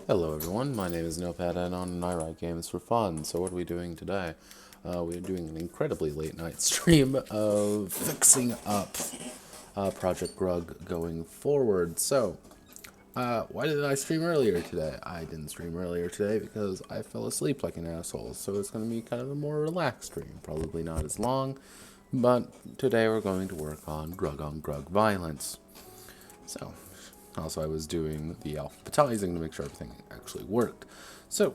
Hello everyone, my name is Notepad and I write games for fun. So what are we doing today? We are doing an incredibly late night stream of fixing up Project Grug going forward. So, why did I stream earlier today? I didn't stream earlier today because I fell asleep like an asshole. So it's going to be kind of a more relaxed stream, probably not as long. But today we're going to work on Grug violence. So, also I was doing the alphabetizing to make sure everything actually worked. So,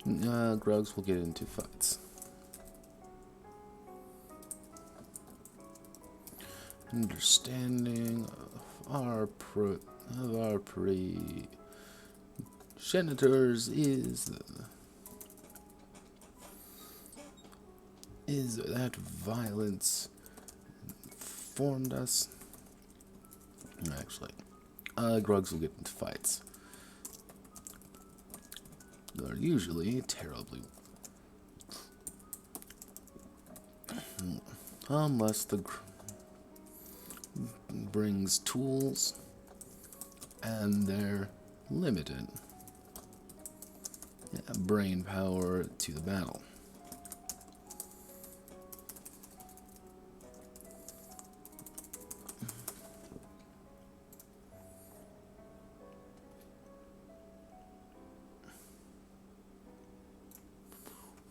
Grugs will get into fights. Understanding of our progenitors is that violence formed us. Actually, Grugs will get into fights. They're usually terribly, unless the brings tools and their limited brain power to the battle.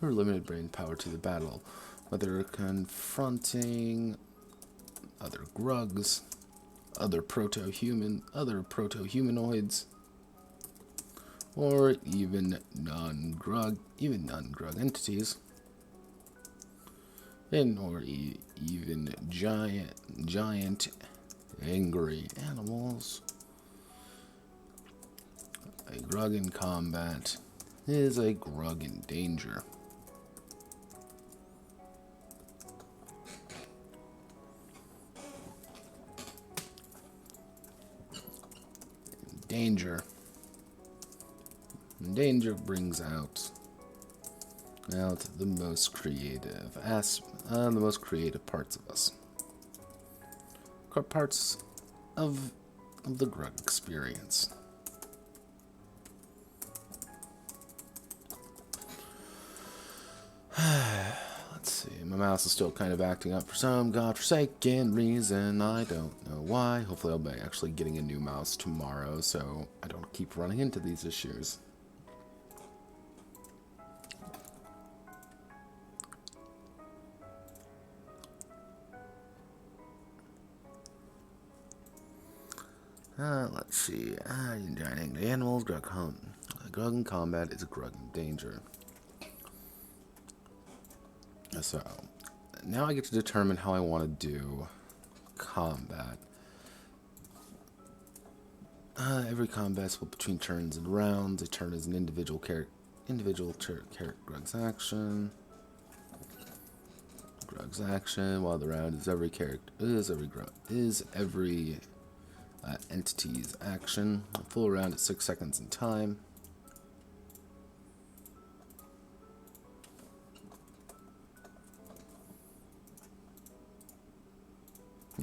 Or limited brain power to the battle, whether confronting other Grugs, other proto-humanoids, or even non-Grug entities, or even giant angry animals. A Grug in combat is a Grug in danger. Danger brings out the most creative parts of us. Parts of the Grug experience. Let's see, my mouse is still kind of acting up for some godforsaken reason. I don't know why. Hopefully I'll be actually getting a new mouse tomorrow, so I don't keep running into these issues. Let's see. Giant animals, Grug in combat is a Grug in danger. So, now I get to determine how I want to do combat. Every combat split between turns and rounds. A turn is an individual character Grug's action. Grug's action, while the round is every entity's action. A full round is 6 seconds in time.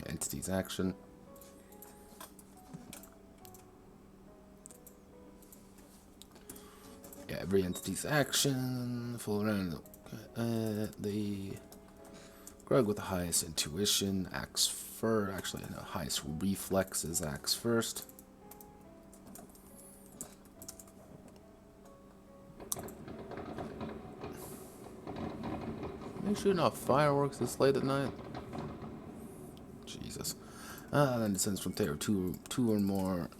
Entity's action. Every entity's action. Full round. The Grug with the highest intuition acts first. Actually, no, highest reflexes acts first. Are you shooting off fireworks this late at night? Jesus. Then descends from there. Two or more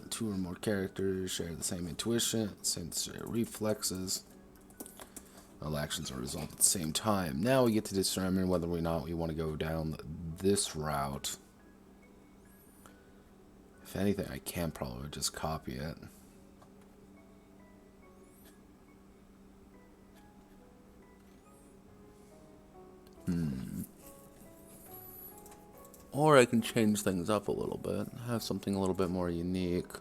characters share the same intuition, same reflexes. All actions are resolved at the same time. Now we get to determine whether or not we want to go down this route. If anything, I can probably just copy it. Or I can change things up a little bit, have something a little bit more unique.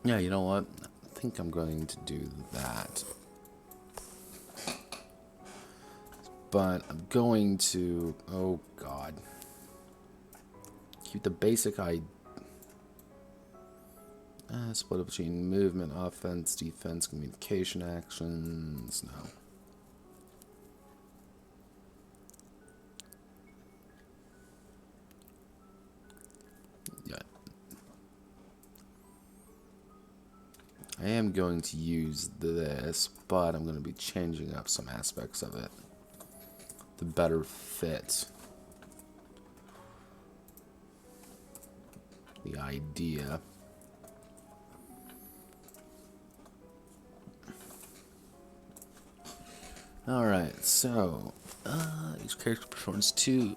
Yeah, you know what? I think I'm going to do that. But I'm going to, oh god, keep the basic split up between movement, offense, defense, communication actions. No. Yeah. I am going to use this, but I'm going to be changing up some aspects of it to better fit the idea. Alright, so each character performs each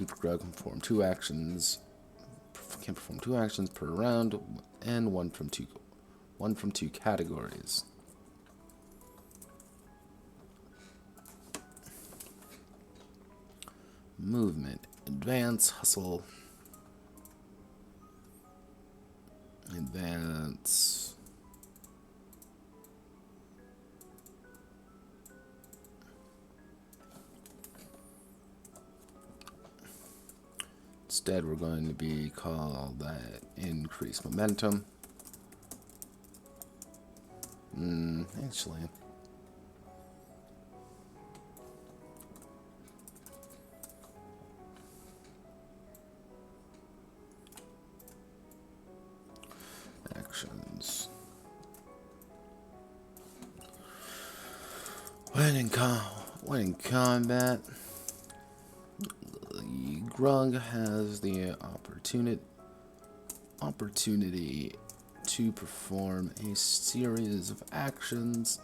Grug can perform two actions per round, and one from two categories. Movement, advance, hustle, advance. Instead, we're going to be called that increase momentum. Actually, actions. When in combat, the Grug has the opportunity to perform a series of actions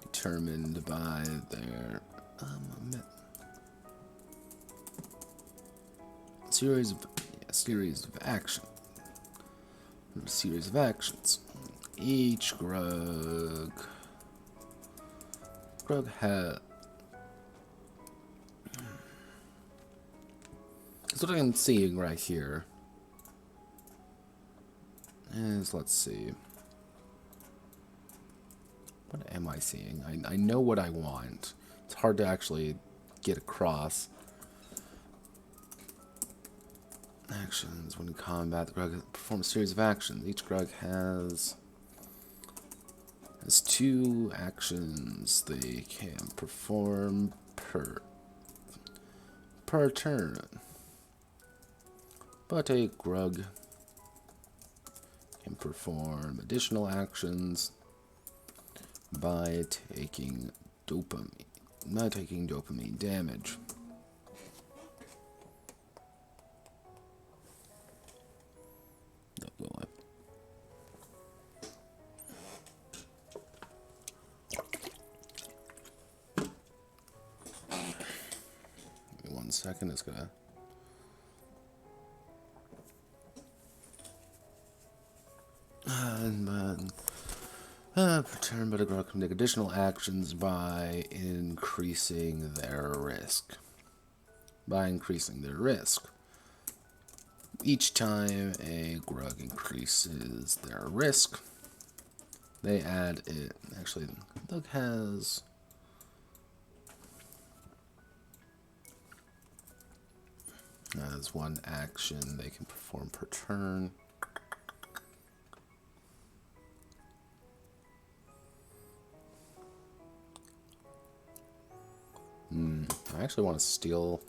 determined by their series of actions. Each Grug has. So what I'm seeing right here is, let's see. What am I seeing? I know what I want. It's hard to actually get across. Actions. When in combat, the Grug performs a series of actions. Each Grug has two actions they can perform per turn. But a Grug can perform additional actions by taking dopamine damage. Give me 1 second, it's gonna. Per turn, but a Grug can take additional actions by increasing their risk. Each time a Grug increases their risk, they add it. Actually, the Grug has. That's one action they can perform per turn. I actually want to steal.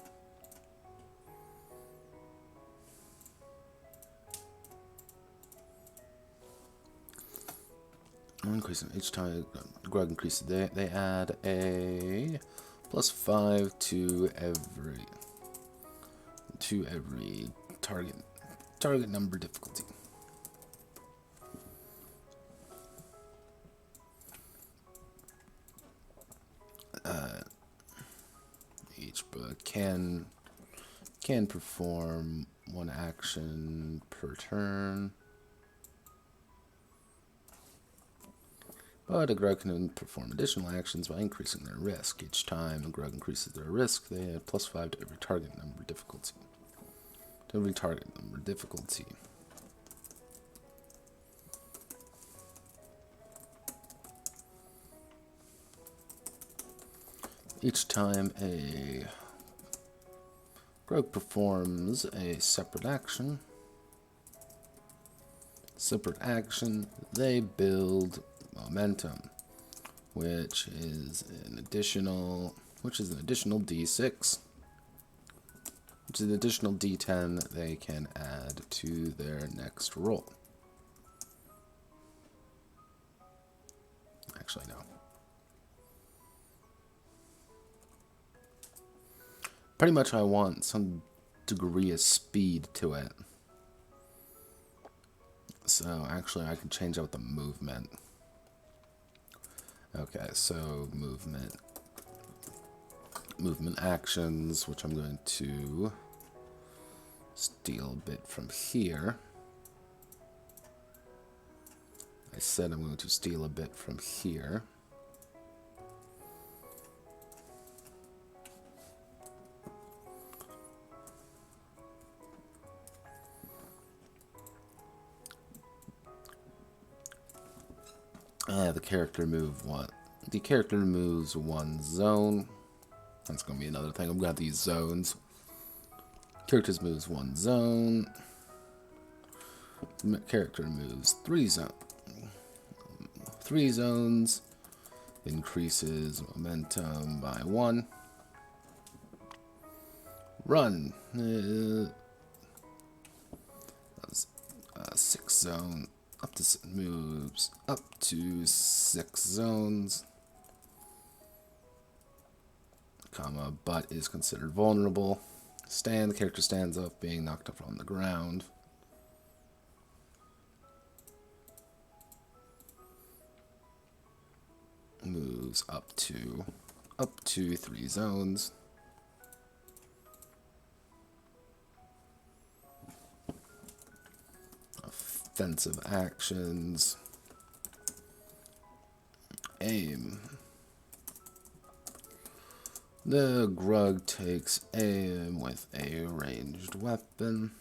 Increasing each time Grug increases, they add a +5 to every target number difficulty. Each book can perform one action per turn, but a Grug can perform additional actions by increasing their risk. Each time a Grug increases their risk, they add +5 to every target number difficulty. Each time a Grug performs a separate action, they build momentum, which is an additional D6, which is an additional D10 they can add to their next roll. Actually, no. Pretty much I want some degree of speed to it. So actually I can change out the movement. Okay, so movement actions, which I'm going to steal a bit from here. I said I'm going to steal a bit from here. The character moves one zone. That's going to be another thing. I'm going to have these zones. Characters moves one zone. The character moves three zones. Increases momentum by 1. Run. 6 zone. Moves up to 6 zones. Comma, but is considered vulnerable. Stand. The character stands up, being knocked up on the ground. Moves up to 3 zones. Offensive actions. Aim. The Grug takes aim with a ranged weapon.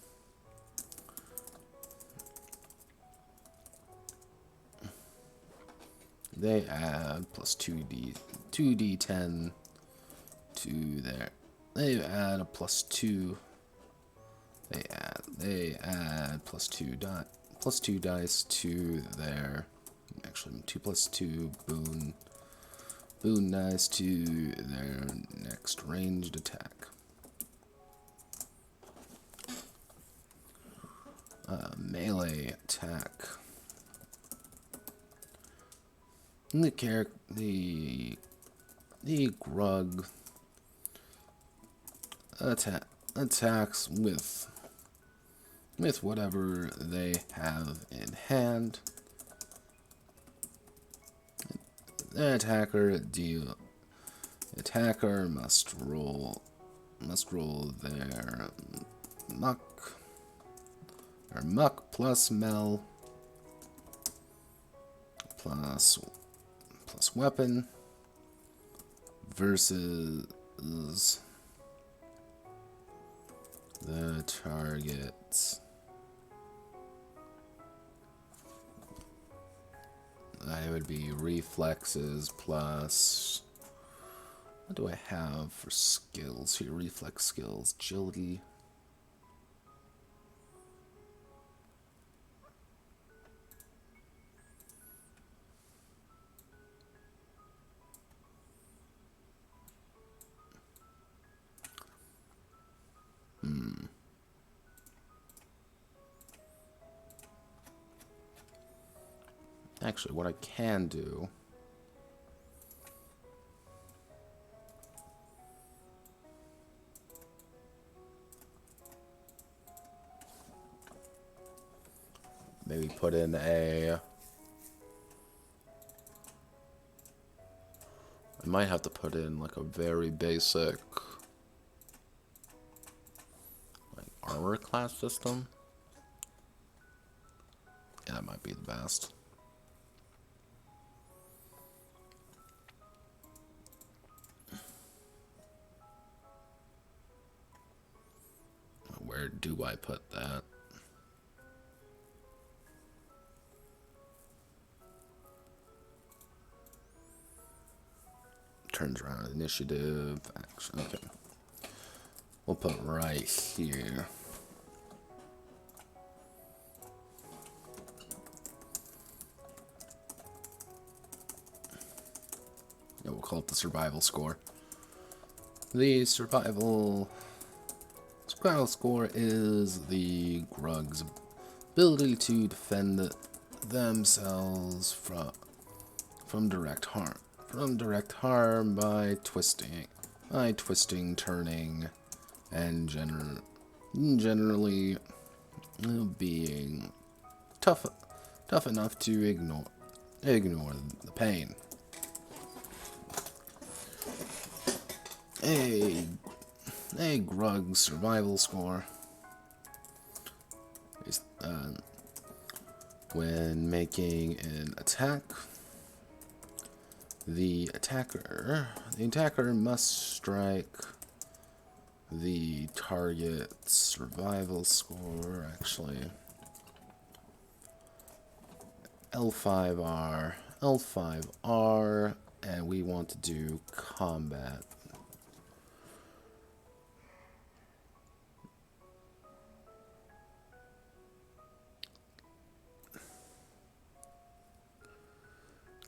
They add plus 2d10 to their. They add a plus 2. They add plus 2 dice to their. Actually, 2 plus 2 boon dice to their next ranged attack. Melee attack. The Grug attacks with whatever they have in hand. The attacker must roll their muck plus mel plus weapon versus the target's. That would be reflexes plus. What do I have for skills here? Reflex skills, agility. Actually, what I can do. Maybe put in a. I might have to put in like a very basic armor class system. Yeah, that might be the best. Where do I put that? Turns around initiative action. Okay. We'll put right here. Yeah, we'll call it the survival score. The survival score is the Grug's ability to defend themselves from direct harm. By twisting, turning, and generally being tough enough to ignore the pain. A Grug survival score. When making an attack, the attacker must strike the target's survival score, actually. L5R, and we want to do combat.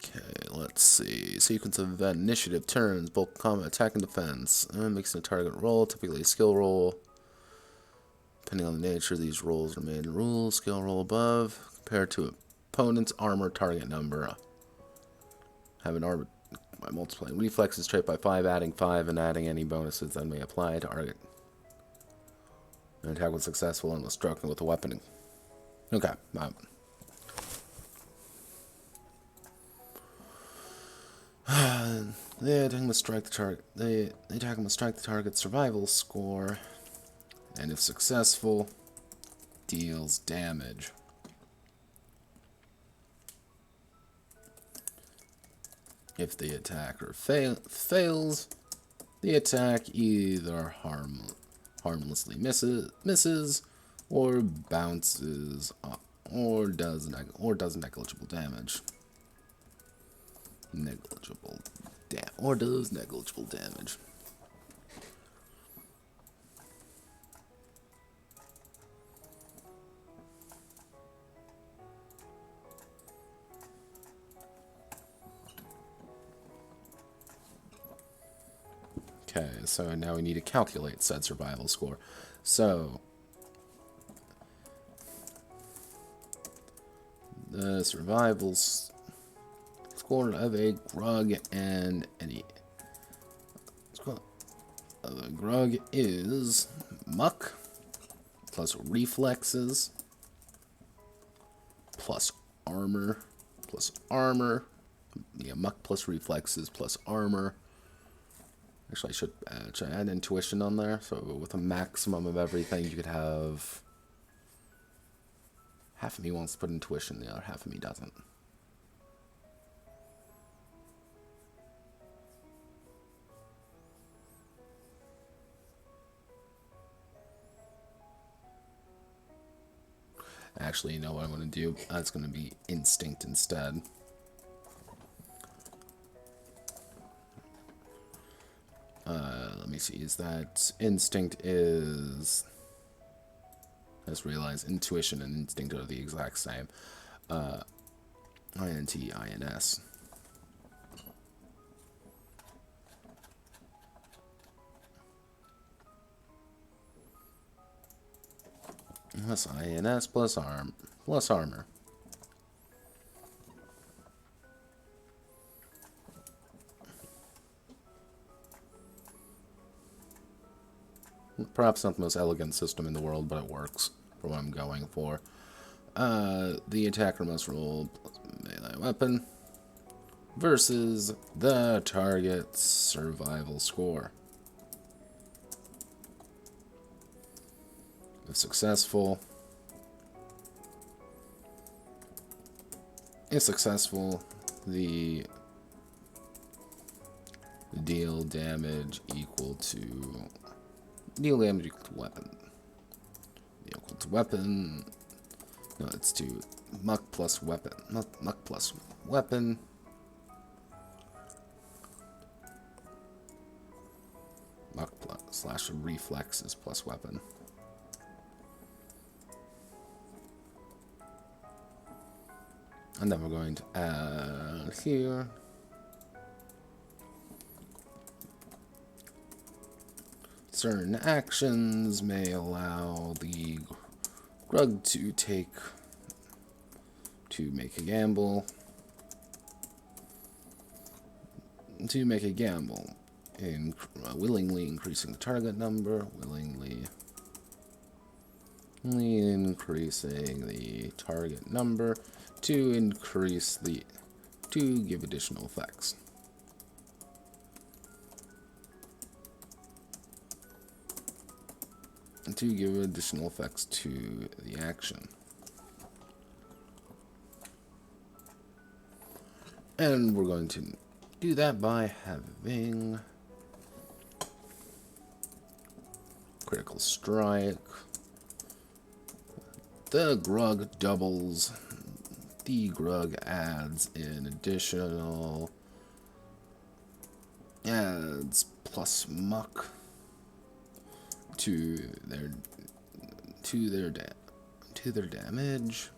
Okay, let's see. Sequence of event initiative turns, bulk combat, attack and defense. Makes a target roll, typically a skill roll. Depending on the nature of these rolls are made in rules. Skill roll above, compared to opponent's armor target number. Have an armor by multiplying reflexes trait by 5, adding 5, and adding any bonuses that may apply to target. An attack was successful and was struck with a weapon. Okay. The attack must strike the target. The attacker must strike the target's survival score, and if successful, deals damage. If the attacker fails, the attack either harmlessly misses, or bounces up, or does negligible damage. Negligible damage. Okay, so now we need to calculate said survival score. So the survival score of a Grug and any of a Grug is muck plus reflexes plus armor. Yeah, muck plus reflexes plus armor. Actually, I should add intuition on there. So with a maximum of everything, you could have... Half of me wants to put intuition, the other half of me doesn't. Actually, you know what I'm going to do? It's going to be instinct instead. Let me see, is that instinct is... I just realized intuition and instinct are the exact same. INT, INS. Plus INS plus armor. Perhaps not the most elegant system in the world, but it works for what I'm going for. The attacker must roll melee weapon versus the target's survival score. If successful, the deal damage equal to weapon. Equal to weapon. No, it's to muck plus weapon. Muck plus weapon. Muck plus / reflexes plus weapon. And then we're going to add here. Certain actions may allow the Grug to make a gamble. In willingly increasing the target number, willingly increasing the target number to give additional effects. To give additional effects to the action. And we're going to do that by having critical strike. The Grug doubles. The Grug adds adds plus muck to their damage.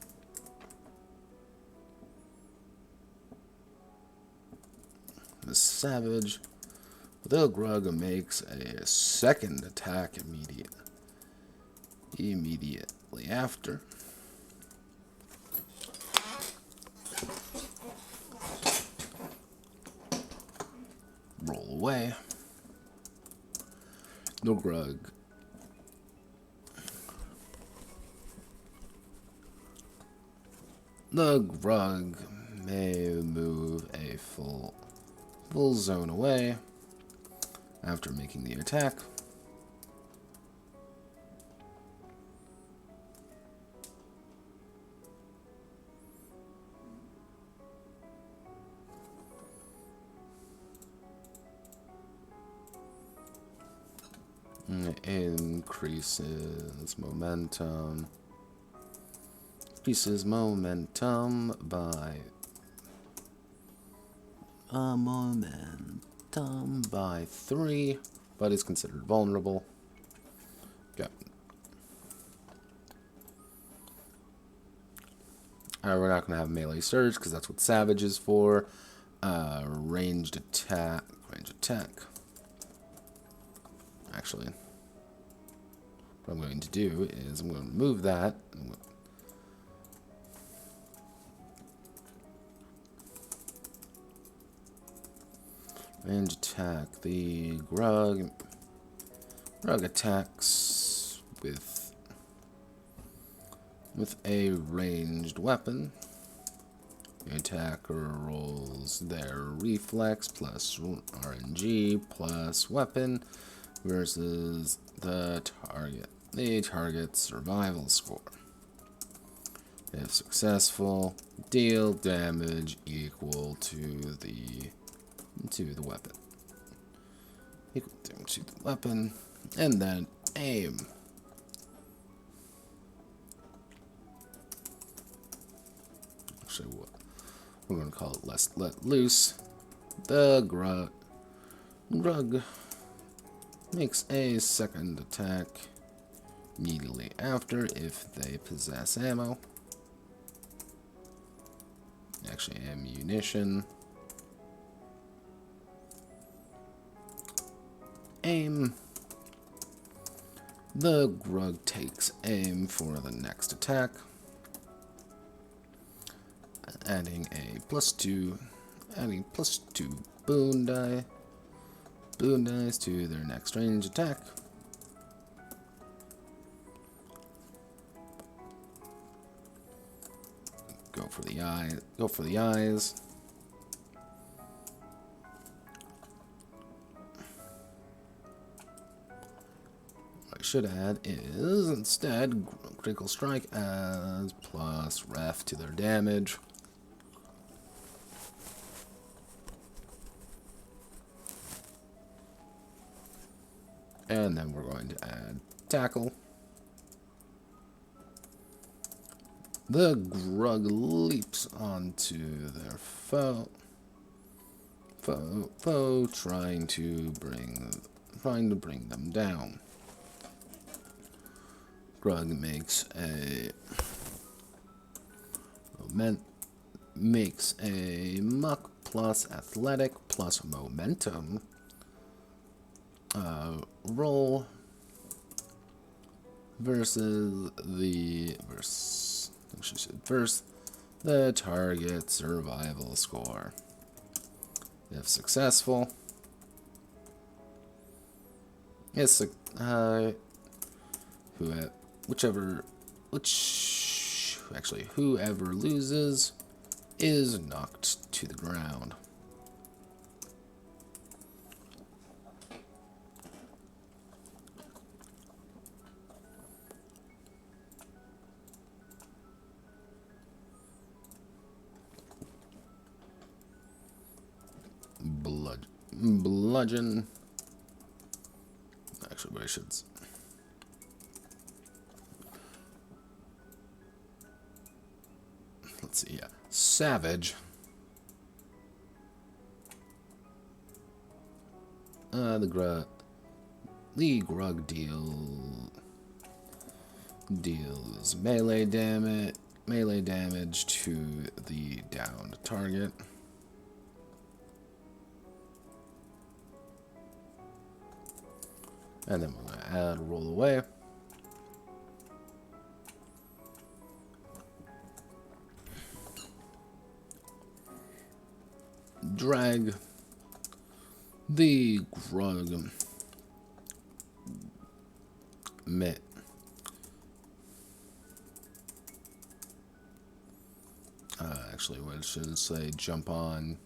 The Savage, the Grug makes a second attack immediately after. Roll away. The Grug may move a full zone away after making the attack. Increases momentum. Increases momentum by 3, but is considered vulnerable. Okay. We're not going to have melee surge because that's what Savage is for. Ranged attack. Actually, what I'm going to do is I'm going to move that. Range attack. The Grug attacks with a ranged weapon. The attacker rolls their reflex plus RNG plus weapon versus the target's survival score. If successful, deal damage equal to the weapon. Equal to the weapon, and then aim. Actually, what we're going to call it let loose. The Grug makes a second attack immediately after if they possess ammo. Actually, ammunition. Aim. The Grug takes aim for the next attack, adding +2 boon dice to their next range attack. Go for the eyes. What I should add is instead critical strike adds plus ref to their damage. And then we're going to add tackle. The Grug leaps onto their foe, trying to bring them down. Grug makes a muck plus athletic plus momentum roll versus the target survival score. If successful, whoever loses is knocked to the ground. Bludgeon. Actually, what I should. Let's see. Yeah, savage. The Grug deals melee damage to the downed target. And then we're going to add roll away. Drag the Grug actually, what should it say? Jump on.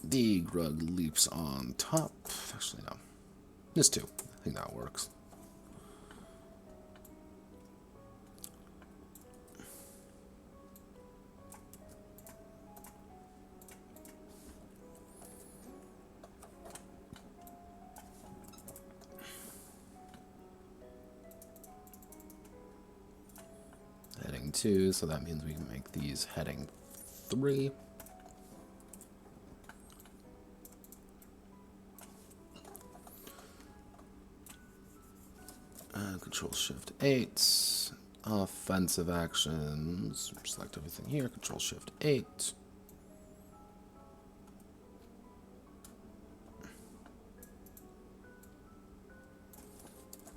The Grug leaps on top. Actually, no. This too. I think that works. Heading 2, so that means we can make these heading 3. Control Shift 8. Offensive actions. Select everything here. Control Shift 8.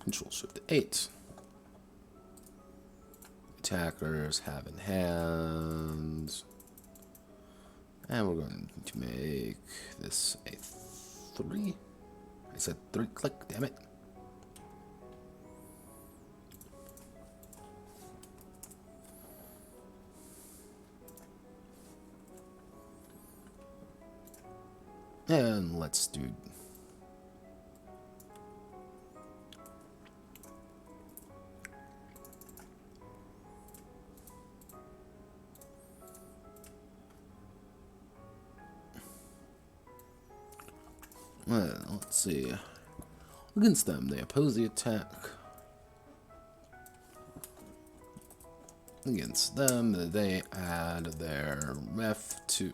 Control Shift 8. Attackers have in hand. And we're going to make this a 3. I said 3 click, damn it. And let's do let's see. Against them, they oppose the attack. Against them, they add their ref to.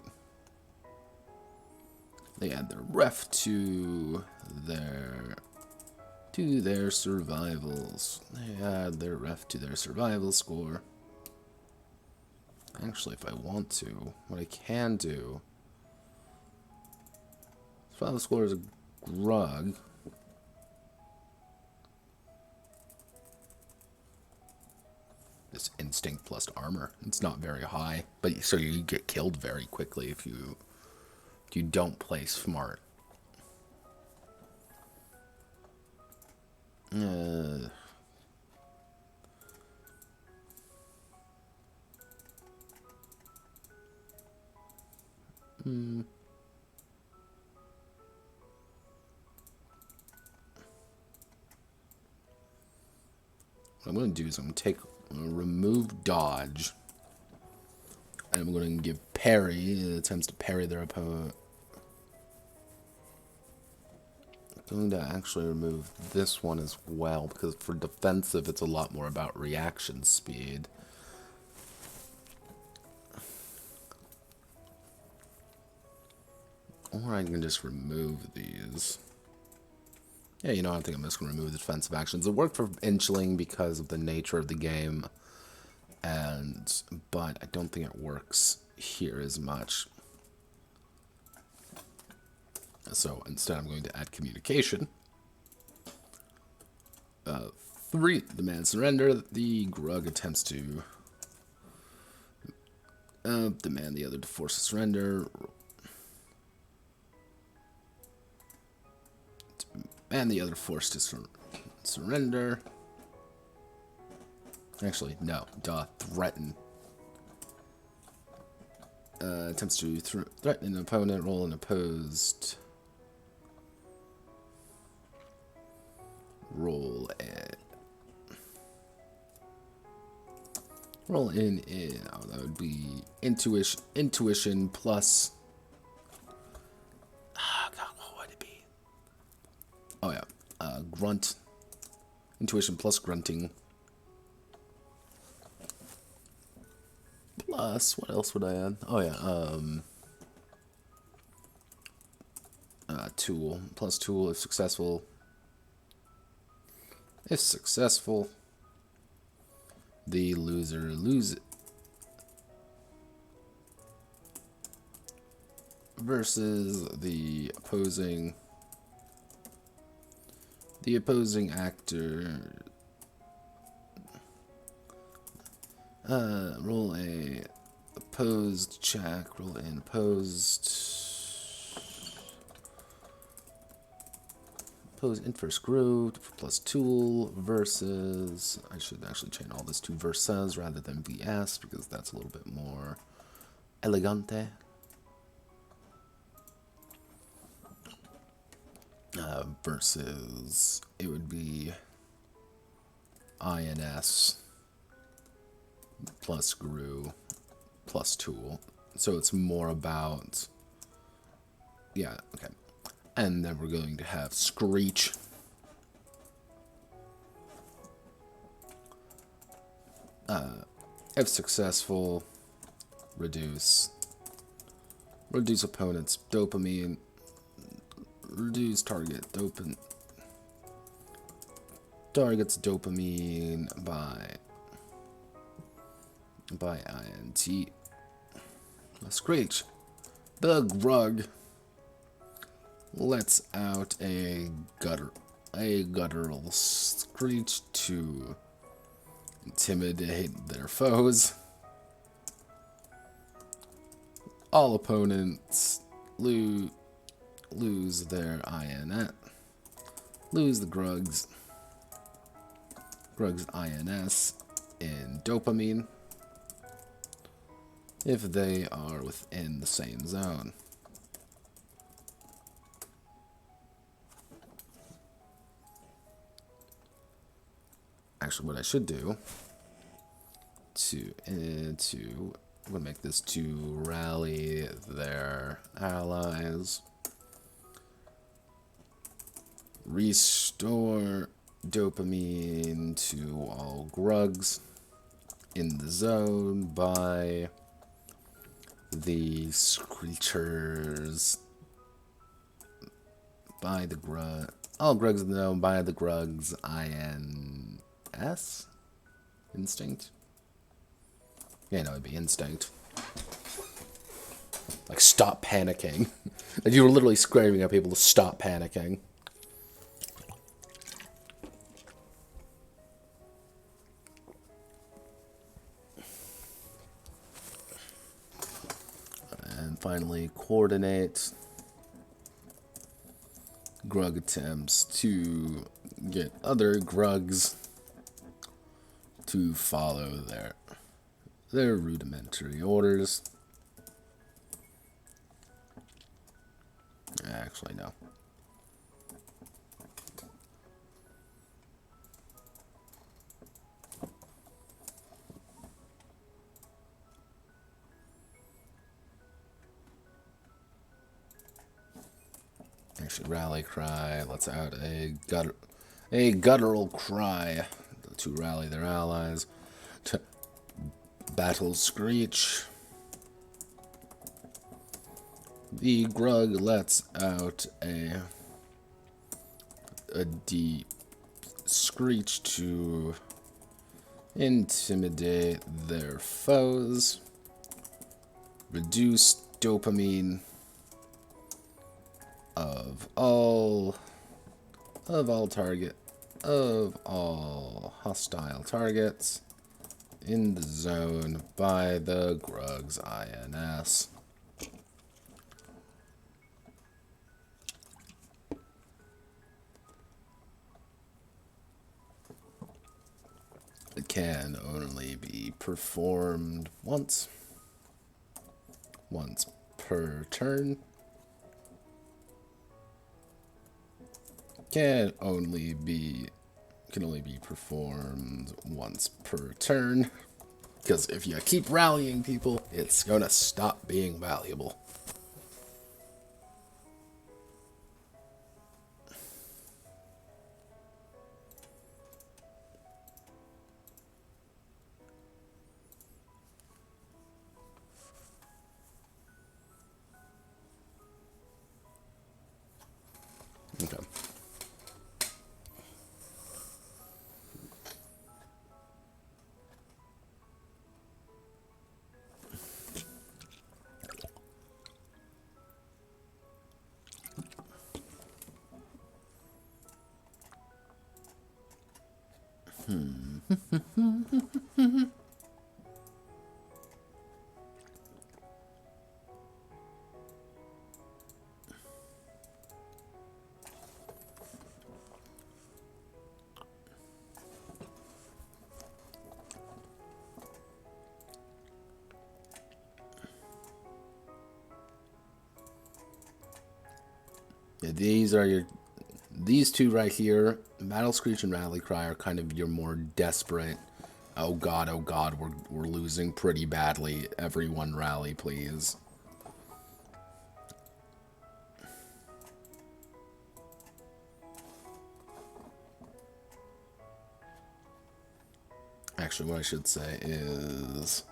They add their ref to their survivals. They add their ref to their survival score. Actually, if I want to, what I can do. Survival score is a Grug. This instinct plus armor. It's not very high, but so you get killed very quickly if you don't play smart. What I'm going to do is I'm going to remove dodge. And I'm going to give parry, attempts to parry their opponent. I'm going to actually remove this one as well, because for defensive it's a lot more about reaction speed. Or I can just remove these. Yeah, you know, I think I'm just going to remove the defensive actions. It worked for Inchling because of the nature of the game, but I don't think it works here as much. So instead I'm going to add communication. 3, demand surrender. The Grug attempts to demand the other to force a surrender. And the other forced to Surrender. Actually, no. Duh. Threaten. Attempts to threaten an opponent. Roll an opposed. Roll it. Roll in. Oh, that would be intuition plus. God, what would it be? Oh yeah, grunt. Intuition plus grunting. Plus, what else would I add? Oh yeah, tool. Plus tool if successful. If successful, the loser loses. Versus the opposing actor. Roll a opposed check. Roll an opposed in first groove plus tool versus. I should actually change all this to versus rather than vs because that's a little bit more elegante. Versus it would be INS plus GRU plus tool. So it's more about, yeah, okay. And then we're going to have Screech. If successful, reduce opponent's dopamine. Reduce target's dopamine by INT. Screech. The Grug lets out a guttural screech to intimidate their foes. All opponents lose their INS. Lose the Grug's INS in dopamine if they are within the same zone. Actually, what I should do I'm gonna make this to rally their allies. Restore dopamine to all Grugs in the zone by the Screechers. By the Grug. All Grugs in the zone by the Grugs INS? Instinct? Yeah, no, it'd be instinct. Like, stop panicking. Like, you were literally screaming at people to stop panicking. And finally, coordinate. Grug attempts to get other Grugs to follow their rudimentary orders. Actually, no. Actually, rally cry. Let's out a guttural cry to rally their allies. To battle Screech. The Grug lets out a deep screech to intimidate their foes. Reduce dopamine of all hostile targets in the zone by the Grug's INS. can only be performed once per turn. Can only be performed once per turn. Because if you keep rallying people, it's gonna stop being valuable. Okay. Yeah, these two right here, Battle Screech and Rally Cry, are kind of your more desperate. Oh god, we're losing pretty badly. Everyone rally, please. Actually, what I should say is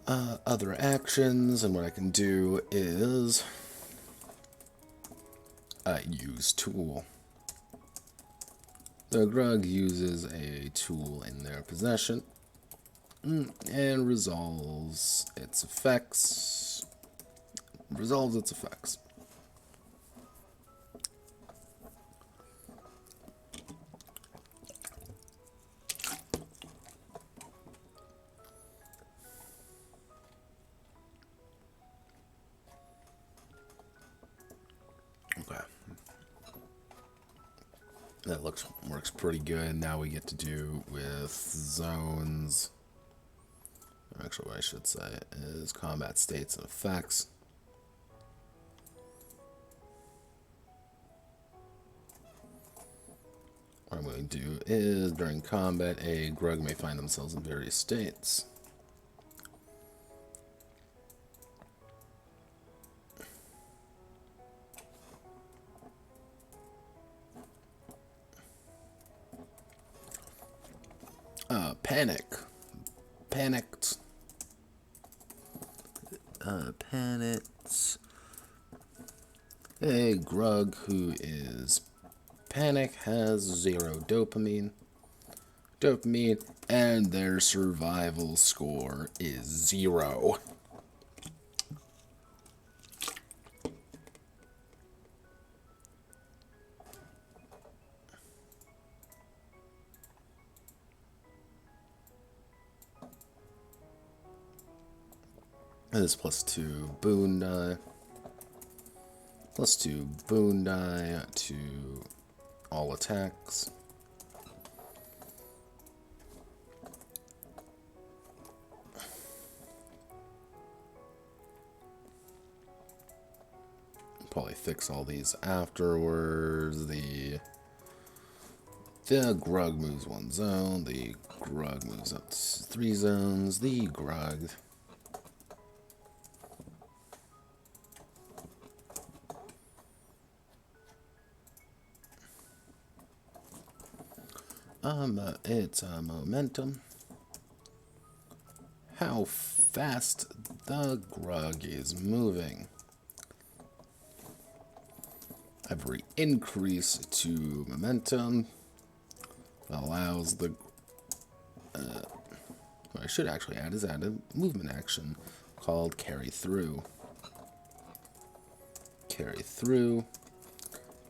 other actions, and what I can do is use tool. The Grug uses a tool in their possession and resolves its effects. Okay. That works pretty good. Now we get to do with zones. Actually, what I should say is combat states and effects. What I'm going to do is, during combat, a Grug may find themselves in various states. Panicked. A Grug who is panic has 0 dopamine, and their survival score is 0. This +2 boon die. +2 boon die to all attacks. Probably fix all these afterwards. The Grug moves 1 zone. The Grug moves up to 3 zones. The Grug it's momentum. How fast the Grug is moving. Every increase to momentum allows the... what I should actually add is add a movement action called Carry Through. Carry Through.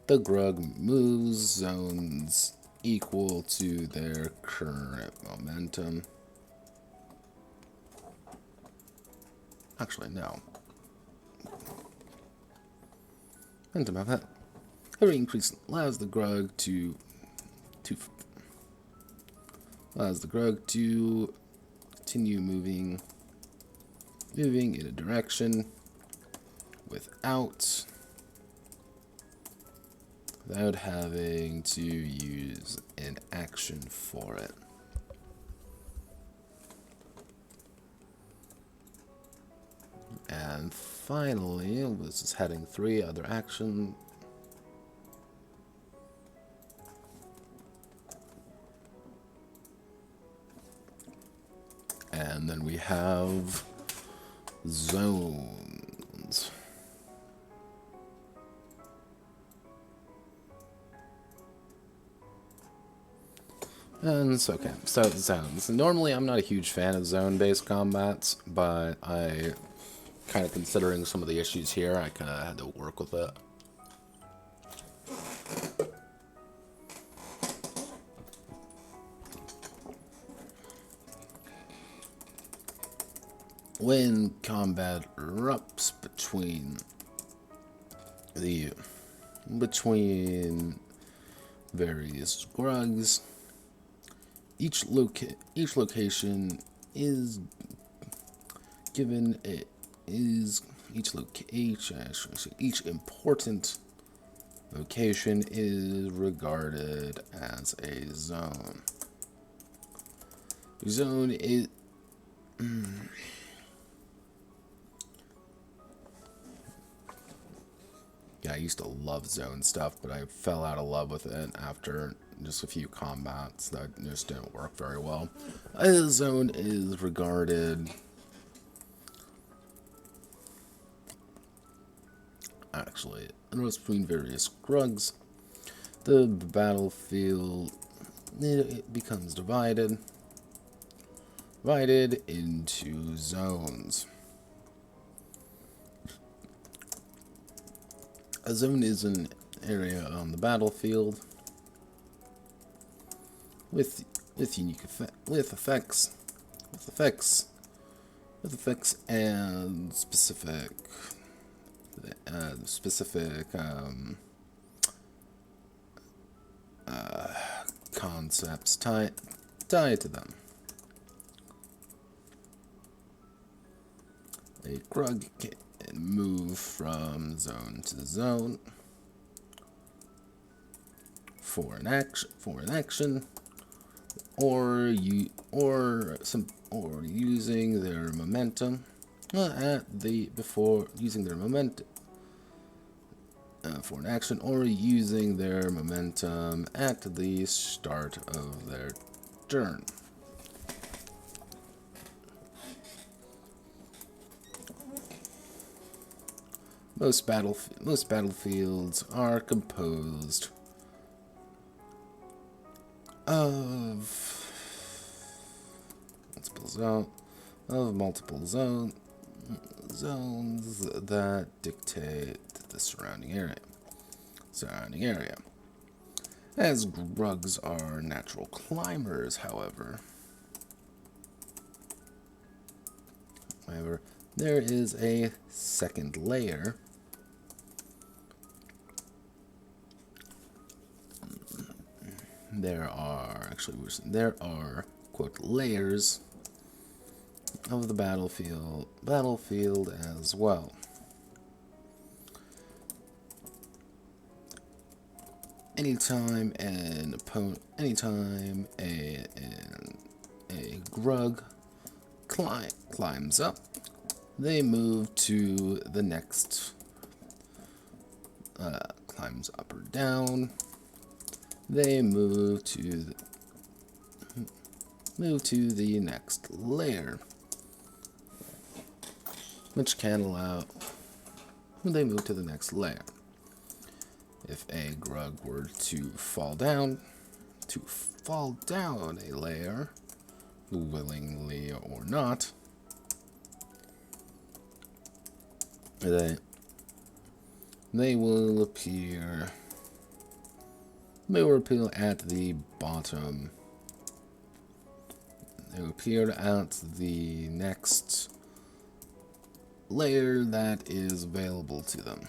The Grug moves zones equal to their current momentum. Actually, no. Momentum of that. Every increase allows the Grug to allows the Grug to continue moving in a direction without having to use an action for it. And finally, this is heading 3, other action. And then we have zones. And so, okay, so zones. Normally, I'm not a huge fan of zone-based combats, but kind of considering some of the issues here, I kind of had to work with it. When combat erupts between various Grugs, each location is given each important location is regarded as a zone. Zone is yeah, I used to love zone stuff, but I fell out of love with it after just a few combats that just didn't work very well. A zone is regarded between various Grugs. The battlefield, it becomes divided into zones. A zone is an area on the battlefield with effects and specific concepts tied to them. A Grug can move from zone to zone for an action, or using their momentum for an action, or using their momentum at the start of their turn. Most battlefields are composed of multiple zones that dictate the surrounding area. As Grugs are natural climbers, however, there is a second layer there are quote layers of the battlefield as well. Anytime a Grug climbs up, they move to the next climbs up or down. They move to the next layer, which can allow they move to the next layer. If a Grug were to fall down a layer, willingly or not, they will appear at the bottom. They will appear at the next layer that is available to them.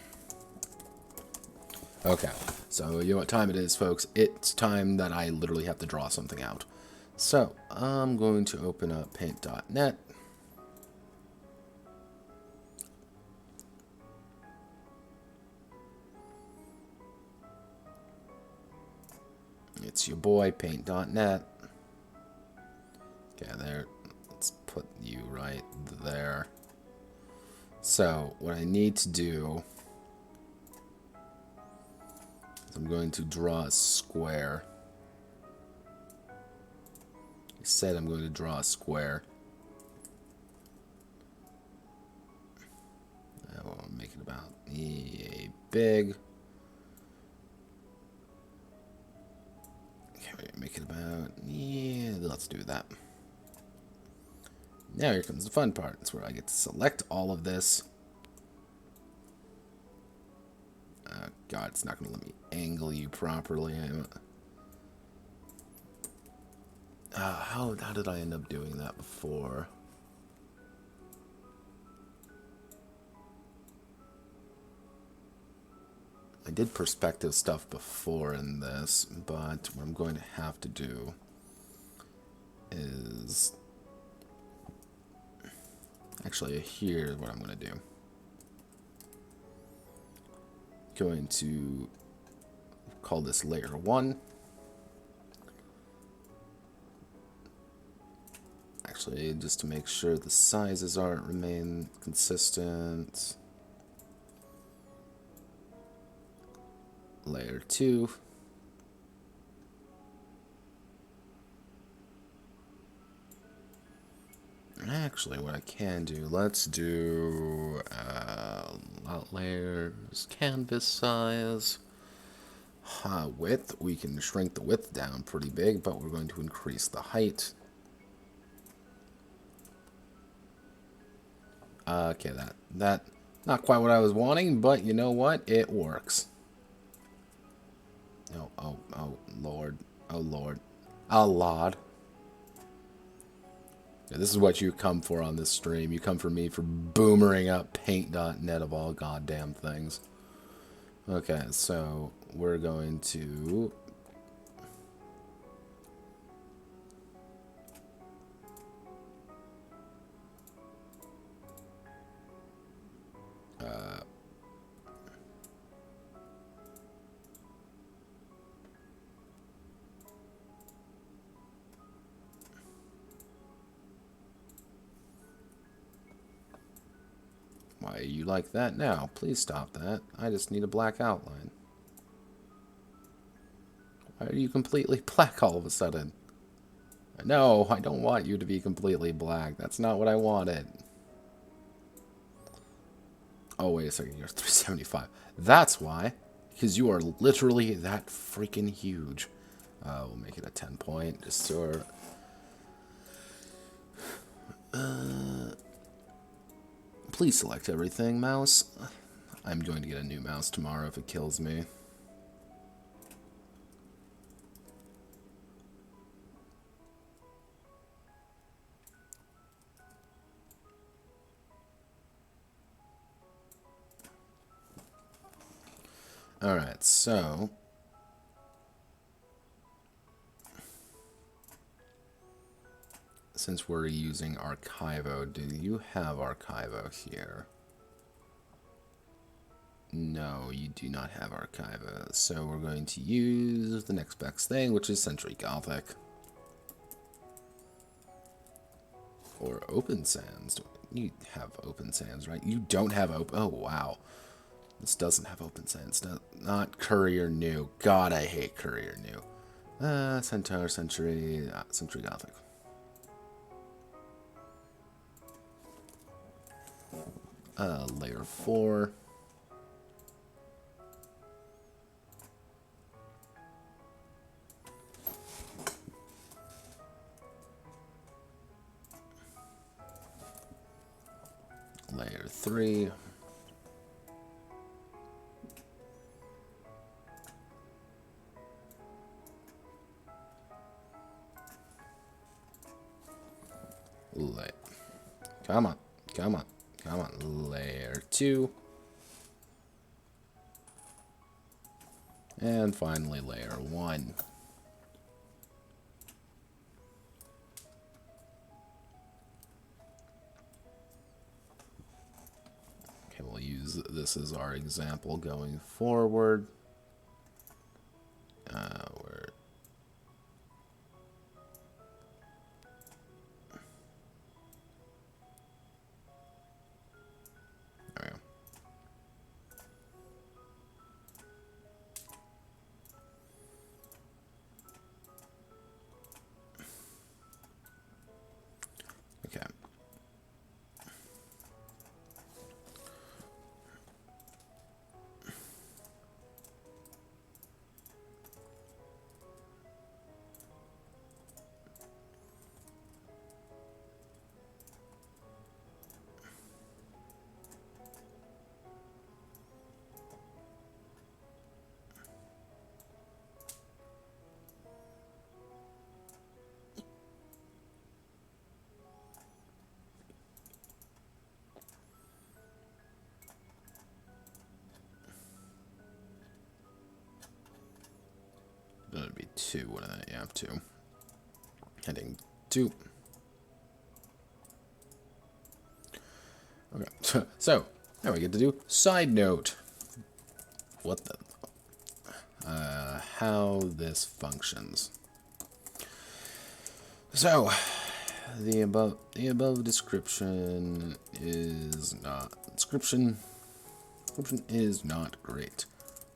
Okay, so you know what time it is, folks. It's time that I literally have to draw something out. So, I'm going to open up paint.net. It's your boy, paint.net. Okay, there. Let's put you right there. So, what I need to do is I'm going to draw a square. I said I'm going to draw a square. I will make it about big. Okay, make it about, yeah, let's do that. Now here comes the fun part. It's where I get to select all of this. God, it's not going to let me angle you properly. How did I end up doing that before? I did perspective stuff before in this, but what I'm going to have to do is... Actually, here's what I'm going to do. Going to call this layer 1. Actually, just to make sure the sizes remain consistent. Layer 2. Actually, what I can do, let's do layers, canvas size, width. We can shrink the width down pretty big, but we're going to increase the height. Okay, that not quite what I was wanting, but you know what? It works. Oh, Lord. Oh, Lord. Oh, Lord. Yeah, this is what you come for on this stream. You come for me for boomering up paint.net of all goddamn things. Okay, so we're going to... Why are you like that now? Please stop that. I just need a black outline. Why are you completely black all of a sudden? No, I don't want you to be completely black. That's not what I wanted. Oh, wait a second. You're 375. That's why. Because you are literally that freaking huge. We'll make it a 10 point. Just so... Please select everything, mouse. I'm going to get a new mouse tomorrow if it kills me. Alright, so... Since we're using Archivo, do you have Archivo here? No, you do not have Archivo. So we're going to use the next best thing, which is Century Gothic. Or Open Sans. You have Open Sans, right? You don't have Open... Oh, wow. This doesn't have Open Sans. Not Courier New. God, I hate Courier New. Centaur, Century Gothic. Layer 4. Layer 3. Come on, come on, come on. Layer 2. And finally layer 1. this is our example going forward. Where there we go. Okay. That'd be 2, wouldn't it? Yeah, 2. Heading 2. Okay, so now we get to do side note. What the? How this functions. So the above description is not great,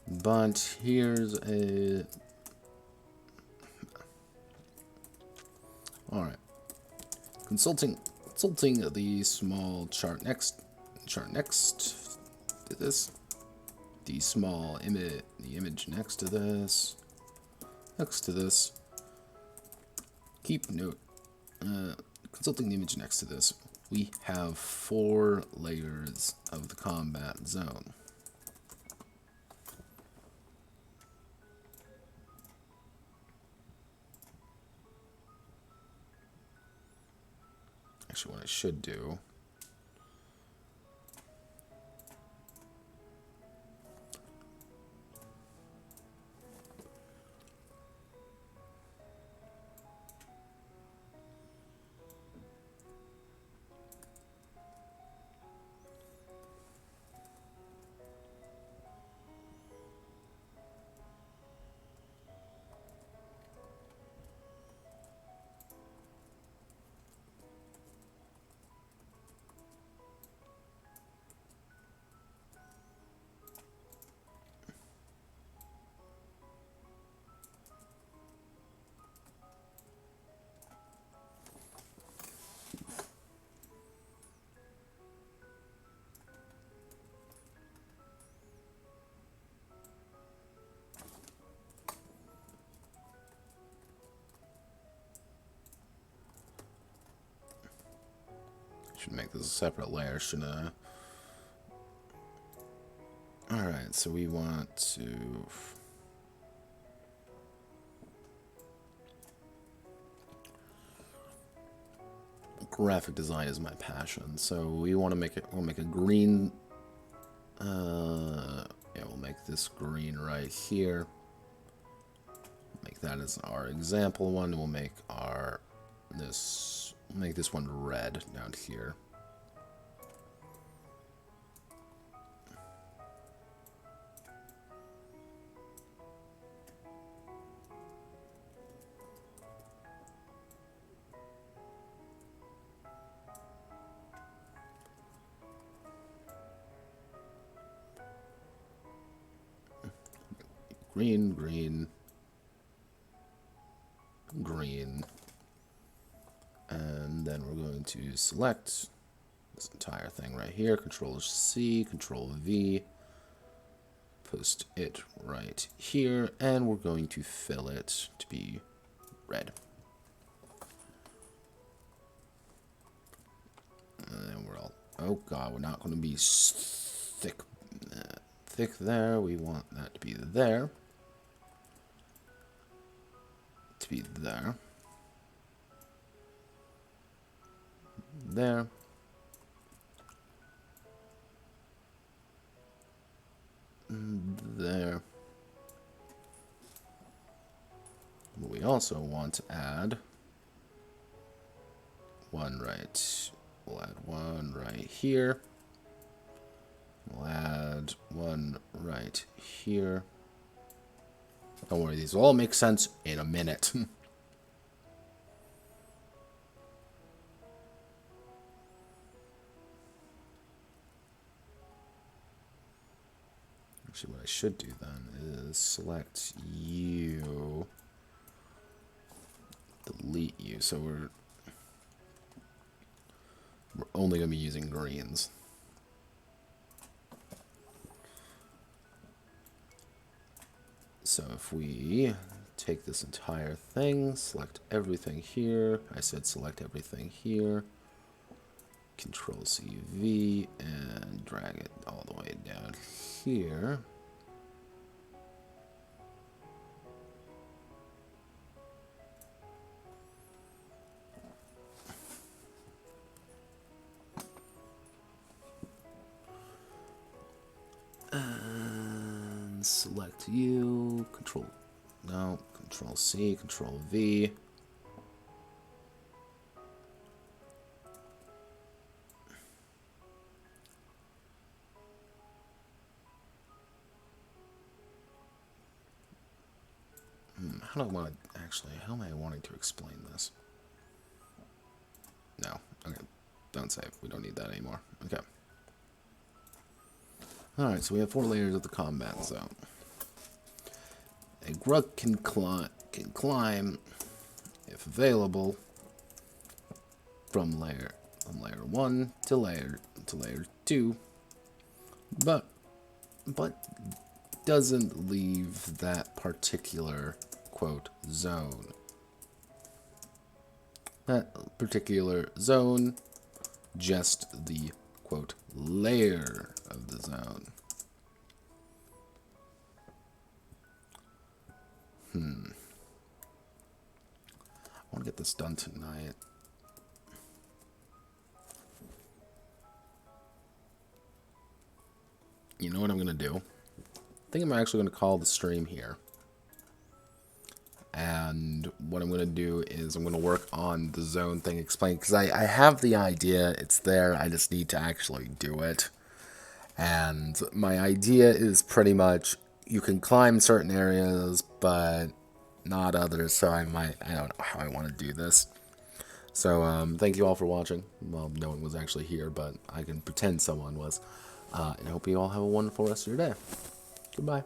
but here's a. All right, consulting the small chart next to this, the image next to this, keep note, consulting the image next to this, we have 4 layers of the combat zone. Actually, what I should do should make this a separate layer, shouldn't I? Alright, so we want to graphic design is my passion, so we want to make it. We'll make a green. Yeah, we'll make this green right here. Make that as our example one. We'll make this one red down here. Green, green, green, and then we're going to select this entire thing right here, Control-C, Control-V, post it right here, and we're going to fill it to be red. And then we're all, oh god, we're not going to be thick there, we want that to be there. Be there, there, there. We also want to add one right. We'll add one right here. We'll add one right here. Don't worry, these will all make sense in a minute. Actually, what I should do then is select you, delete you, so we're only going to be using greens. So if we take this entire thing, select everything here, I said select everything here, Control CV, and drag it all the way down here. And select you, Control C, Control V. How do I want to, actually, how am I wanting to explain this? No, okay, don't save, we don't need that anymore, okay. Alright, so we have 4 layers of the combat zone. A grug can climb, if available, from layer 1 to layer 2, but doesn't leave that particular quote zone. That particular zone, just the quote layer of the zone. I want to get this done tonight. You know what I'm going to do? I think I'm actually going to call the stream here. And what I'm going to do is I'm going to work on the zone thing, explain, because I have the idea, it's there, I just need to actually do it. And my idea is pretty much, you can climb certain areas, but not others, so I don't know how I want to do this. So, thank you all for watching. Well, no one was actually here, but I can pretend someone was. And I hope you all have a wonderful rest of your day. Goodbye.